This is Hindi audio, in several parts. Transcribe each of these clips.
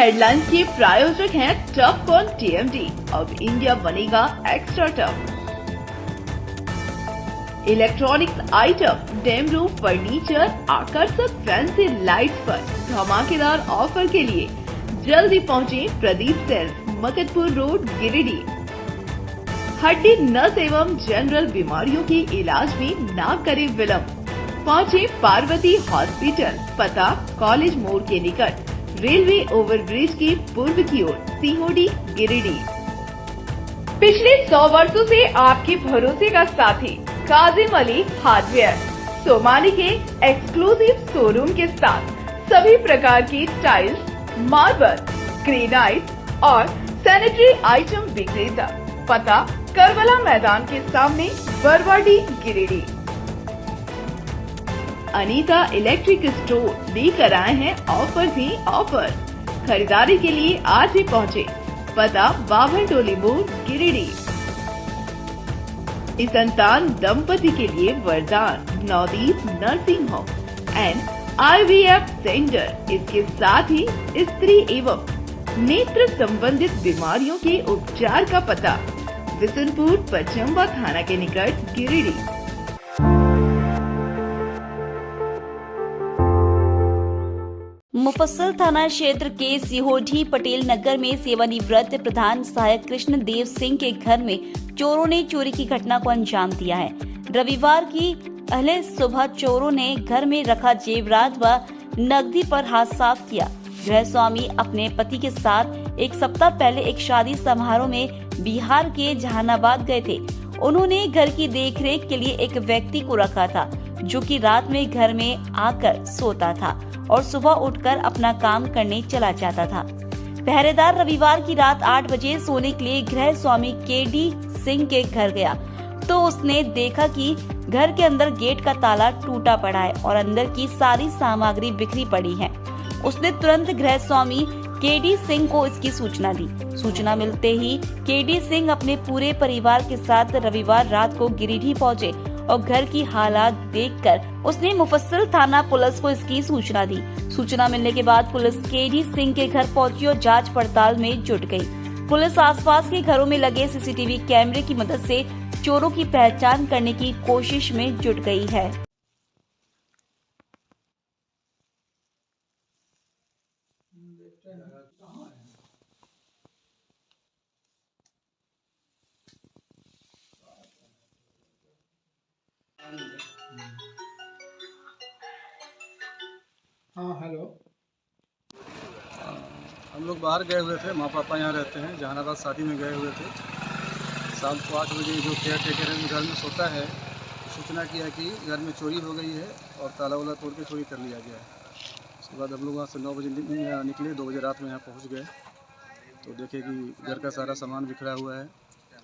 हेडलाइंस के प्रायोजक हैं टफ कॉन टीएमटी। अब इंडिया बनेगा extra tough. Electronics item, dam roof furniture, आकर्षक फैंसी लाइट्स पर धमाकेदार ऑफर के लिए जल्दी पहुंचे प्रदीप सेल्स, मकतपुर रोड, गिरिडीह। हड्डी, नस एवं जनरल बीमारियों के इलाज में ना करे विलंब। पहुंचे पार्वती हॉस्पिटल, पता कॉलेज मोड़ के निकट, रेलवे ओवरब्रिज के पूर्व की ओर, सीहोडी, गिरिडीह। पिछले 100 वर्षों से आपके भरोसे का साथी काजिम अली हार्डवेयर, सोमानी के एक्सक्लूसिव शोरूम के साथ सभी प्रकार की टाइल्स, मार्बल, ग्रेनाइट और सैनिटरी आइटम विक्रेता। पता करबला मैदान के सामने, बरवाडी, गिरिडीह। अनीता इलेक्ट्रिक स्टोर लेकर आए हैं ऑफर ही ऑफर। खरीदारी के लिए आज ही पहुंचे। पता बाभन टोली मोड़, गिरिडीह। इस संतान दंपति के लिए वरदान Navdeep nursing home and IVF centre. इसके साथ ही स्त्री एवं नेत्र संबंधित बीमारियों के उपचार का पता बिशनपुर पचम्बा थाना के निकट, गिरिडीह। मुफस्सिल थाना क्षेत्र के सिहोडी पटेल नगर में सेवानिवृत्त प्रधान सहायक कृष्ण देव सिंह के घर में चोरों ने चोरी की घटना को अंजाम दिया है। रविवार की पहले सुबह चोरों ने घर में रखा जेवरात व नकदी पर हाथ साफ किया। गृह स्वामी अपने पति के साथ एक सप्ताह पहले एक शादी समारोह में बिहार के जहानाबाद गए थे। उन्होंने घर की देखरेख के लिए एक व्यक्ति को रखा था जो कि रात में घर में आकर सोता था और सुबह उठकर अपना काम करने चला जाता था। पहरेदार रविवार की रात 8 बजे सोने के लिए गृह स्वामी KD सिंह के घर गया तो उसने देखा कि घर के अंदर गेट का ताला टूटा पड़ा है और अंदर की सारी सामग्री बिखरी पड़ी है। उसने तुरंत गृह स्वामी KD सिंह को इसकी सूचना दी। सूचना मिलते ही KD सिंह अपने पूरे परिवार के साथ रविवार रात को गिरिडीह पहुंचे और घर की हालात देखकर उसने मुफस्सिल थाना पुलिस को इसकी सूचना दी। सूचना मिलने के बाद पुलिस KD सिंह के घर पहुंची और जांच पड़ताल में जुट गई। पुलिस आसपास के घरों में लगे CCTV कैमरे की मदद से चोरों की पहचान करने की कोशिश में जुट गई है। हाँ हेलो। हम लोग बाहर गए हुए थे, माँ पापा यहाँ रहते हैं, जहानाबाद शादी में गए हुए थे। शाम को 8 बजे जो केयर टेकर है घर में सोता है, सूचना किया कि घर में चोरी हो गई है और ताला वाला तोड़ के चोरी कर लिया गया है। उसके बाद हम लोग वहाँ से 9 बजे निकले, 2 बजे रात में यहाँ पहुँच गए तो देखे कि घर का सारा सामान बिखरा हुआ है,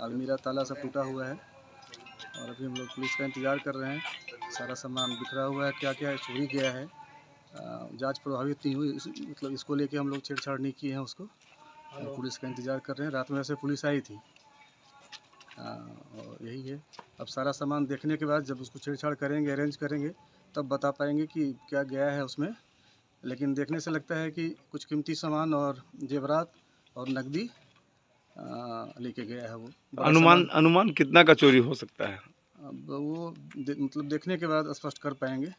अलमीरा ताला सब टूटा हुआ है और अभी हम लोग पुलिस का इंतज़ार कर रहे हैं। सारा सामान बिखरा हुआ है, क्या क्या है चोरी गया है, जांच प्रभावित नहीं हुई, मतलब इसको लेके हम लोग छेड़छाड़ नहीं किए हैं उसको, पुलिस का इंतज़ार कर रहे हैं। रात में वैसे पुलिस आई थी और यही है। अब सारा सामान देखने के बाद जब उसको छेड़छाड़ करेंगे, अरेंज करेंगे, तब बता पाएंगे कि क्या गया है उसमें। लेकिन देखने से लगता है कि कुछ कीमती सामान और जेवरात और नकदी लेके गया है वो। अनुमान कितना का चोरी हो सकता है? अब वो मतलब देखने के बाद स्पष्ट कर पाएंगे,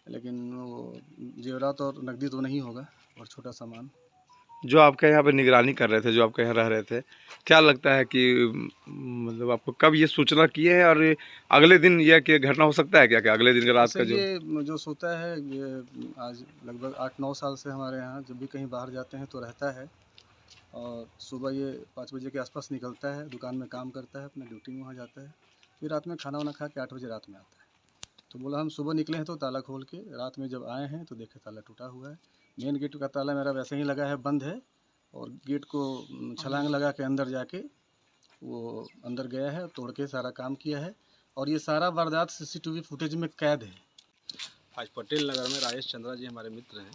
लेकिन वो जेवरात और नकदी तो नहीं होगा और छोटा सामान। जो आपके यहाँ पे निगरानी कर रहे थे, जो आपके यहाँ रह रहे थे, क्या लगता है कि मतलब आपको कब ये सूचना किए हैं और अगले दिन यह कि घटना हो सकता है क्या कि अगले दिन का रात का ये जो सोता है, ये आज लगभग 8-9 साल से हमारे यहाँ जब भी कहीं बाहर जाते हैं तो रहता है और सुबह ये 5 बजे के आसपास निकलता है, दुकान में काम करता है, अपने ड्यूटी में वहाँ जाता है, फिर रात में खाना वाना खा के 8 बजे रात में आता है। तो बोला हम सुबह निकले हैं तो ताला खोल के, रात में जब आए हैं तो देखे ताला टूटा हुआ है। मेन गेट का ताला मेरा वैसे ही लगा है, बंद है, और गेट को छलांग लगा के अंदर जाके वो अंदर गया है, तोड़ के सारा काम किया है और ये सारा वारदात CCTV फुटेज में कैद है। आज पटेल नगर में राजेश चंद्रा जी हमारे मित्र हैं,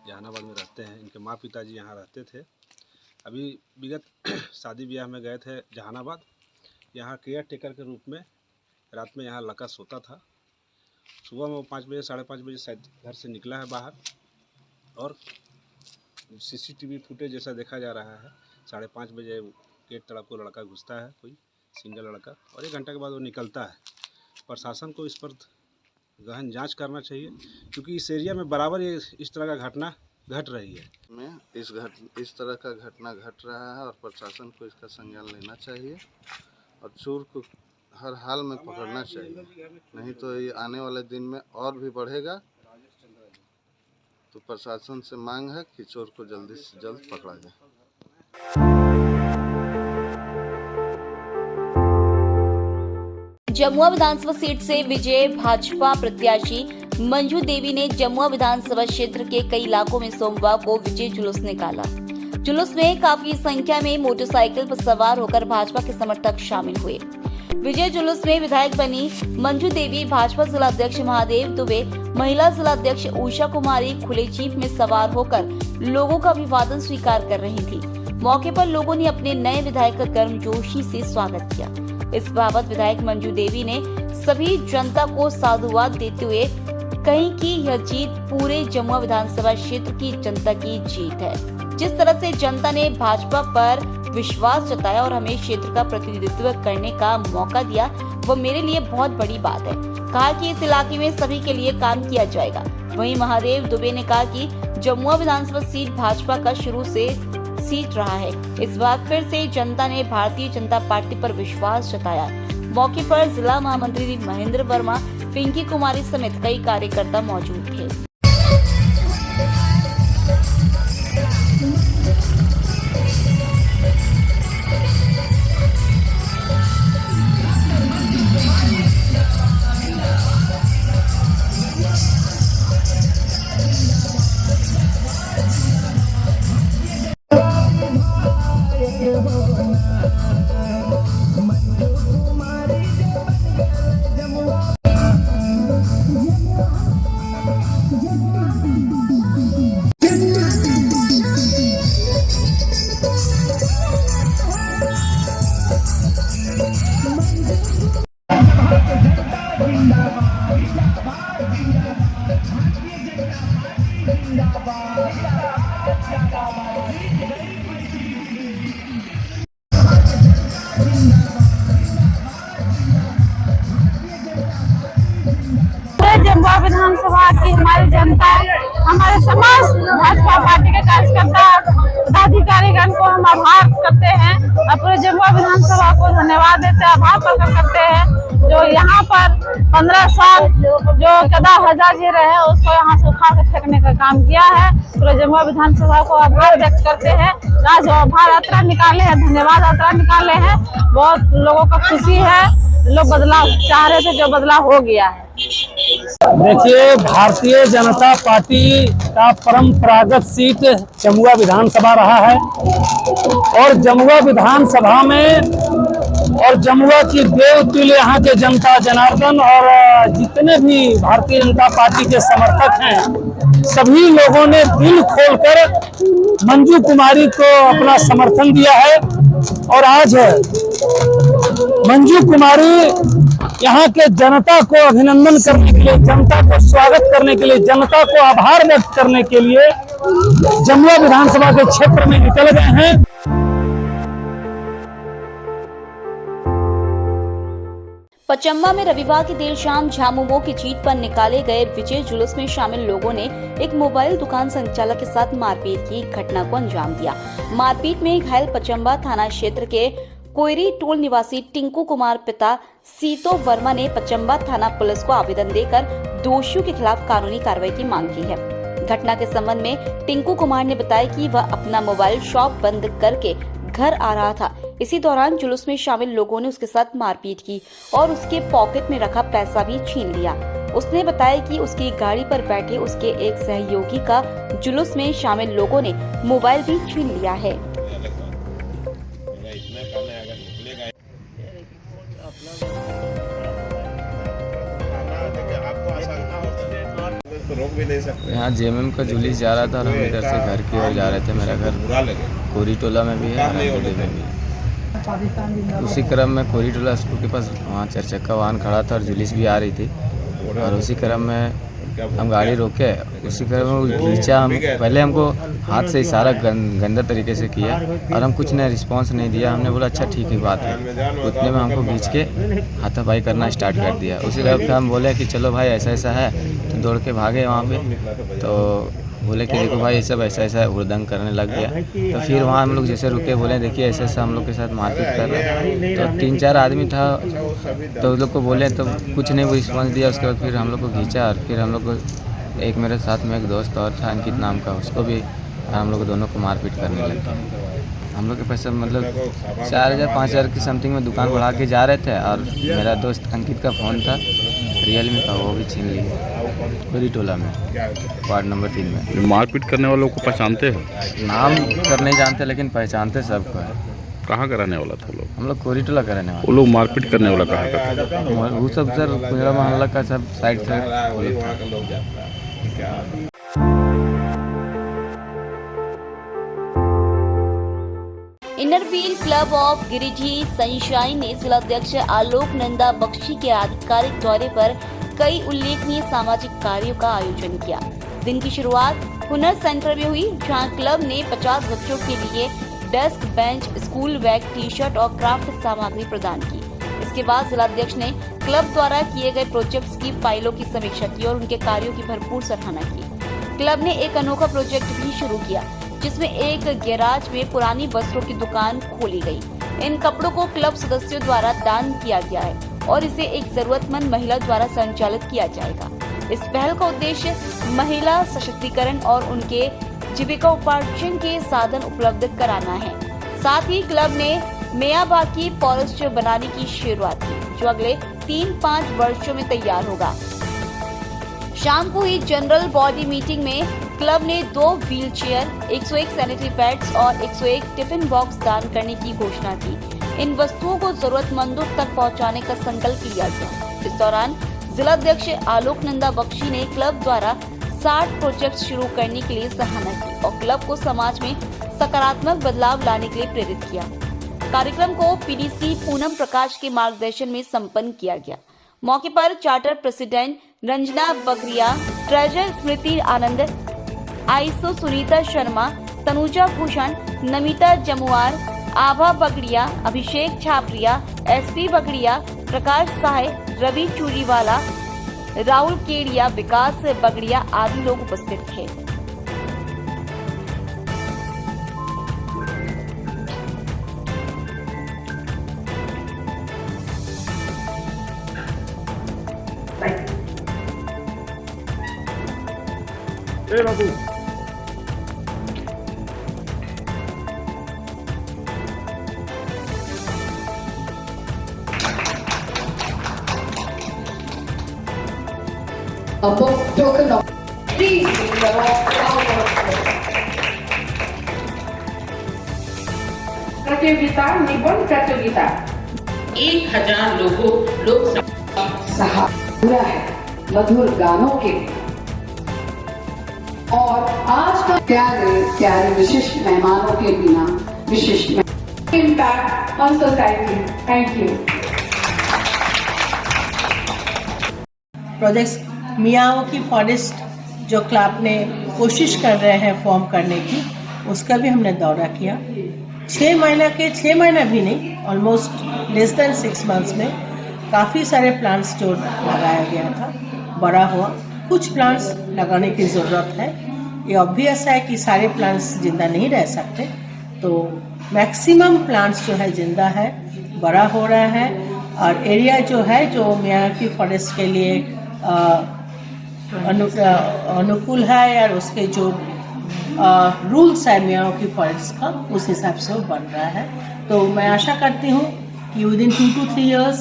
जहानाबाद में रहते हैं, इनके माँ पिताजी यहाँ रहते थे। अभी विगत शादी ब्याह में गए थे जहानाबाद, यहाँ केयर टेकर के रूप में रात में यहाँ लड़का सोता था। सुबह में 5 बजे 5:30 बजे शायद घर से निकला है बाहर और CCTV फुटेज जैसा देखा जा रहा है। 5:30 बजे गेट तरफ को लड़का घुसता है, कोई सिंगल लड़का, और 1 घंटा के बाद वो निकलता है। प्रशासन को इस पर गहन जांच करना चाहिए, क्योंकि इस एरिया में बराबर ये इस तरह का घटना घट रही है। में इस तरह का घटना घट रहा है और प्रशासन को इसका संज्ञान लेना चाहिए और चोर को हर हाल में पकड़ना चाहिए, नहीं तो ये आने वाले दिन में और भी बढ़ेगा। तो प्रशासन से मांग है कि चोर को जल्दी से जल्द पकड़ा जाए। जमुआ विधानसभा सीट से विजय भाजपा प्रत्याशी मंजू देवी ने जमुआ विधानसभा क्षेत्र के कई इलाकों में सोमवार को विजय जुलूस निकाला। जुलूस में काफी संख्या में मोटरसाइकिल पर सवार होकर भाजपा के समर्थक शामिल हुए। विजय जुलूस में विधायक बनी मंजू देवी, भाजपा जिला अध्यक्ष महादेव दुबे, महिला जिला अध्यक्ष उषा कुमारी खुले जीप में सवार होकर लोगों का अभिवादन स्वीकार कर रही थी। मौके पर लोगों ने अपने नए विधायक का गर्मजोशी से स्वागत किया। इस बाबत विधायक मंजू देवी ने सभी जनता को साधुवाद देते हुए कही कि यह जीत पूरे जमुआ विधानसभा क्षेत्र की जनता की जीत है। जिस तरह से जनता ने भाजपा पर विश्वास जताया और हमें क्षेत्र का प्रतिनिधित्व करने का मौका दिया, वह मेरे लिए बहुत बड़ी बात है। कहा कि इस इलाके में सभी के लिए काम किया जाएगा। वहीं महादेव दुबे ने कहा कि जमुआ विधानसभा सीट भाजपा का शुरू से सीट रहा है। इस बार फिर से जनता ने भारतीय जनता पार्टी पर विश्वास जताया। मौके पर जिला महामंत्री महेंद्र वर्मा, पिंकी कुमारी समेत कई कार्यकर्ता मौजूद थे। जमुआ विधानसभा की हमारी जनता, हमारे समस्त भाजपा पार्टी के कार्यकर्ता, पदाधिकारीगण को हम आभार करते हैं और पूरे जमुआ विधानसभा को धन्यवाद देते हैं, आभार प्रकट करते हैं। जो यहाँ पर 15 साल जो गदा हजा जी रहे उसको यहाँ से उखाड़ के फेंकने का काम किया है। पूरे जमुआ विधानसभा को आभार व्यक्त करते हैं। आज आभार यात्रा निकाले हैं, धन्यवाद यात्रा निकाले हैं। बहुत लोगों को खुशी है, लोग बदलाव चाह रहे थे, जो बदलाव हो गया है। देखिए, भारतीय जनता पार्टी का परंपरागत सीट जमुआ विधानसभा रहा है और जमुआ विधानसभा में और जमुआ की देवतुल्य यहाँ के जनता जनार्दन और जितने भी भारतीय जनता पार्टी के समर्थक हैं, सभी लोगों ने दिल खोलकर मंजू कुमारी को अपना समर्थन दिया है। और आज मंजू कुमारी यहाँ के जनता को अभिनंदन करने के लिए, जनता को स्वागत करने के लिए, जनता को आभार व्यक्त करने के लिए जमुआ विधानसभा के क्षेत्र में निकल गए हैं। पचम्बा में रविवार की देर शाम झामुमो की जीत पर निकाले गए विजय जुलूस में शामिल लोगों ने एक मोबाइल दुकान संचालक के साथ मारपीट की घटना को अंजाम दिया। मारपीट में घायल पचम्बा थाना क्षेत्र के कोयरी टोल निवासी टिंकू कुमार पिता सीतो वर्मा ने पचम्बा थाना पुलिस को आवेदन देकर दोषियों के खिलाफ कानूनी कार्रवाई की मांग की है। घटना के संबंध में टिंकू कुमार ने बताया कि वह अपना मोबाइल शॉप बंद करके घर आ रहा था। इसी दौरान जुलूस में शामिल लोगों ने उसके साथ मारपीट की और उसके पॉकेट में रखा पैसा भी छीन लिया। उसने बताया कि उसकी गाड़ी पर बैठे उसके एक सहयोगी का जुलूस में शामिल लोगों ने मोबाइल भी छीन लिया है। यहाँ जेएमएम का जुलूस जा रहा था और हम इधर से घर की ओर जा रहे थे। मेरा घर कोरी टोला में भी है, आनंदपुर में भी है। उसी क्रम में कोरी टोला स्कूल के पास वहाँ 4 चक्का वाहन खड़ा था और जुलूस भी आ रही थी और उसी क्रम में हम गाड़ी रोके, उसी क्रम में वो खींचा। हम पहले हमको हाथ से इशारा गंदा तरीके से किया और हम कुछ ने रिस्पांस नहीं दिया। हमने बोला अच्छा ठीक ही बात है, उतने में हमको खींच के हाथापाई करना स्टार्ट कर दिया। उसी क्रम में हम बोले कि चलो भाई ऐसा ऐसा है, तो दौड़ के भागे वहाँ पे। तो बोले कि देखो भाई ये सब ऐसा ऐसा हुड़दंग करने लग गया। तो फिर वहाँ हम लोग जैसे रुके, बोले देखिए ऐसा ऐसा हम लोग के साथ मारपीट कर रहे हैं। तो 3-4 आदमी था, तो उन लोग को बोले तो कुछ नहीं वो रिस्पॉन्स दिया। उसके बाद फिर हम लोग को खींचा और फिर हम लोग को एक मेरे साथ में एक दोस्त और था अंकित नाम का, उसको भी हम लोग दोनों को मारपीट करने लग गए। हम लोग के पैसे मतलब 4,000-5,000 की समथिंग में दुकान बढ़ा के जा रहे थे और मेरा दोस्त अंकित का फ़ोन था रियलमी का, वो भी छीन लिया कोरी टोला में, वार्ड नंबर 3 में। मारपीट करने वालों को पहचानते हो? नाम कर नहीं जानते लेकिन पहचानते सबको है। कहाँ का रहने वाला था लोग? हम लोग कोरी टोला का रहने वाले। वो लोग मारपीट करने वाला कहाँ का? वो सब सर कुंजड़ा मोहल्ला का सब साइड से। Inner wheel club of Giridih sunshine ने जिलाध्यक्ष आलोक नंदा बख्शी के आधिकारिक दौरे पर कई उल्लेखनीय सामाजिक कार्यों का आयोजन किया। दिन की शुरुआत हुनर सेंटर में हुई, जहां क्लब ने 50 बच्चों के लिए desk, bench, school bag, T-shirt और क्राफ्ट सामग्री प्रदान की। इसके बाद जिलाध्यक्ष ने क्लब द्वारा किए गए प्रोजेक्ट्स की फाइलों की समीक्षा की और उनके कार्यों की भरपूर सराहना की। क्लब ने एक अनोखा प्रोजेक्ट भी शुरू किया, जिसमें एक गैराज में पुरानी वस्त्रों की दुकान खोली गई। इन कपड़ों को क्लब सदस्यों द्वारा दान किया गया है और इसे एक जरूरतमंद महिला द्वारा संचालित किया जाएगा। इस पहल का उद्देश्य महिला सशक्तिकरण और उनके जीविकोपार्जन के साधन उपलब्ध कराना है। साथ ही क्लब ने मियावाकी फॉरेस्ट बनाने की शुरुआत की, जो अगले 3-5 वर्षों में तैयार होगा। शाम को हुई जनरल बॉडी मीटिंग में क्लब ने 2 व्हील चेयर, 101 सैनिटरी पैड्स और 101 टिफिन बॉक्स दान करने की घोषणा की। इन वस्तुओं को जरूरतमंदों तक पहुंचाने का संकल्प लिया गया। इस दौरान जिलाध्यक्ष आलोक नंदा बख्शी ने क्लब द्वारा 60 प्रोजेक्ट शुरू करने के लिए सराहना की और क्लब को समाज में सकारात्मक बदलाव लाने के लिए प्रेरित किया। कार्यक्रम को पीडीसी पूनम प्रकाश के मार्गदर्शन में संपन्न किया गया। मौके पर charter president Ranjana Bagaria, treasure स्मृति आनंद, आईसो सुनीता शर्मा, तनुजा भूषण, नमिता जमुआर, आभा बगड़िया, अभिषेक छापरिया, एसपी बगड़िया, प्रकाश सहाय, रवि चूरीवाला, राहुल केड़िया, विकास बगड़िया आदि लोग उपस्थित थे। token of peace in the प्रतियोगिता, निबंध प्रतियोगिता 1000 लोग सहारा है मधुर गानों के। और आज का प्यारे विशिष्ट मेहमानों के बिना विशिष्ट impact on society. Thank you. Projects Miyawaki forest जो क्लब ने कोशिश कर रहे हैं फॉर्म करने की, उसका भी हमने दौरा किया। 6 महीना भी नहीं, ऑलमोस्ट लेस देन 6 मंथ्स में काफ़ी सारे प्लांट्स जो लगाया गया था बड़ा हुआ। कुछ प्लांट्स लगाने की ज़रूरत है। ये ऑब्वियस है कि सारे प्लांट्स जिंदा नहीं रह सकते, तो मैक्सिमम प्लांट्स जो है जिंदा है, बड़ा हो रहा है। और एरिया जो है जो मियावाकी फॉरेस्ट के लिए अनुकूल है, और उसके जो रूल्स है मियावाकी फॉरेस्ट का, उस हिसाब से वो बन रहा है। तो मैं आशा करती हूँ कि विदिन 2 to 3 years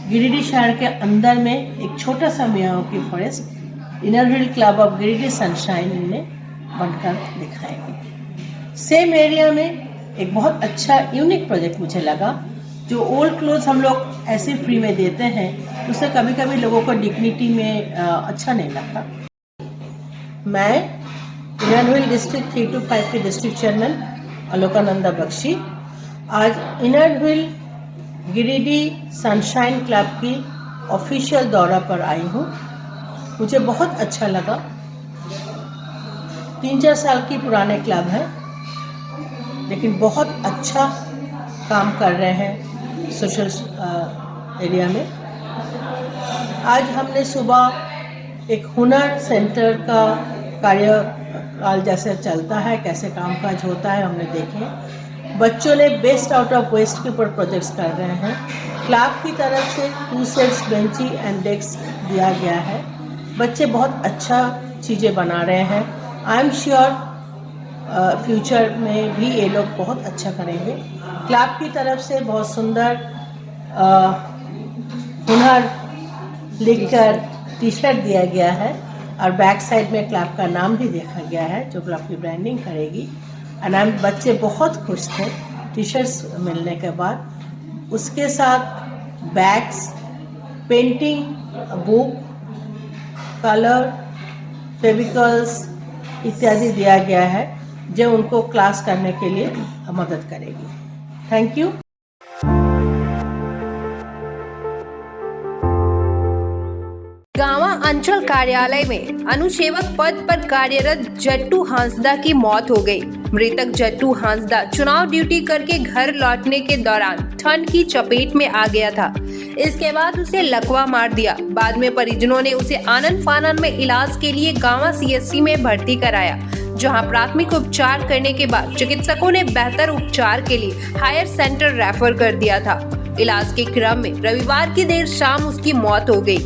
गिरिडीह शहर के अंदर में एक छोटा सा Miyawaki forest inner wheel club of Giridih sunshine ने बनकर दिखाएंगे। सेम एरिया में एक बहुत अच्छा यूनिक प्रोजेक्ट मुझे लगा, जो ओल्ड क्लोथ्स हम लोग ऐसे फ्री में देते हैं, उससे कभी कभी लोगों को डिग्निटी में अच्छा नहीं लगता। मैं इनर व्हील डिस्ट्रिक्ट 3 to 5 के डिस्ट्रिक्ट चेयरमैन आलोकानंदा बख्शी आज inner wheel Giridih sunshine club की ऑफिशियल दौरा पर आई हूँ। मुझे बहुत अच्छा लगा। 3-4 साल की पुराने क्लब है, लेकिन बहुत अच्छा काम कर रहे हैं सोशल एरिया में। आज हमने सुबह एक हुनर सेंटर का कार्यकाल जैसे चलता है, कैसे कामकाज होता है, हमने देखे। बच्चों ने बेस्ट आउट ऑफ वेस्ट के ऊपर प्रोजेक्ट्स कर रहे हैं। क्लब की तरफ से 2 सेट्स बेंची एंड डेस्क दिया गया है। बच्चे बहुत अच्छा चीज़ें बना रहे हैं। आई एम श्योर फ्यूचर में भी ये लोग बहुत अच्छा करेंगे। क्लब की तरफ से बहुत सुंदर हुनर लिखकर टी शर्ट दिया गया है और बैक साइड में क्लब का नाम भी देखा गया है, जो क्लब की ब्रांडिंग करेगी। एंड बच्चे बहुत खुश थे टी शर्ट्स मिलने के बाद। उसके साथ बैग्स, पेंटिंग बुक, कलर, फेविकल्स इत्यादि दिया गया है, जो उनको क्लास करने के लिए मदद करेगी। Thank you. गांवा अंचल कार्यालय में अनुसेवक पद पर कार्यरत जट्टू हांसदा की मौत हो गई। मृतक जट्टू हांसदा चुनाव ड्यूटी करके घर लौटने के दौरान ठंड की चपेट में आ गया था। इसके बाद उसे लकवा मार दिया। बाद में परिजनों ने उसे आनन फानन में इलाज के लिए गांवा CHC में भर्ती कराया, जहां प्राथमिक उपचार करने के बाद चिकित्सकों ने बेहतर उपचार के लिए हायर सेंटर रेफर कर दिया था। इलाज के क्रम में रविवार की देर शाम उसकी मौत हो गई।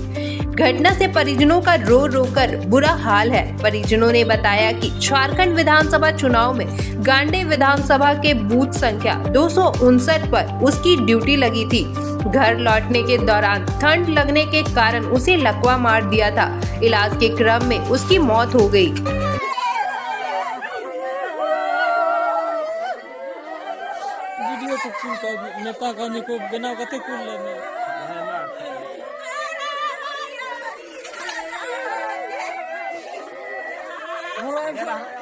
घटना से परिजनों का रो रो कर बुरा हाल है। परिजनों ने बताया कि झारखंड विधानसभा चुनाव में गांडे विधानसभा के बूथ संख्या 259 पर उसकी ड्यूटी लगी थी। घर लौटने के दौरान ठंड लगने के कारण उसे लकवा मार दिया था। इलाज के क्रम में उसकी मौत हो गई। नेता को बिना कते कुल लेने यार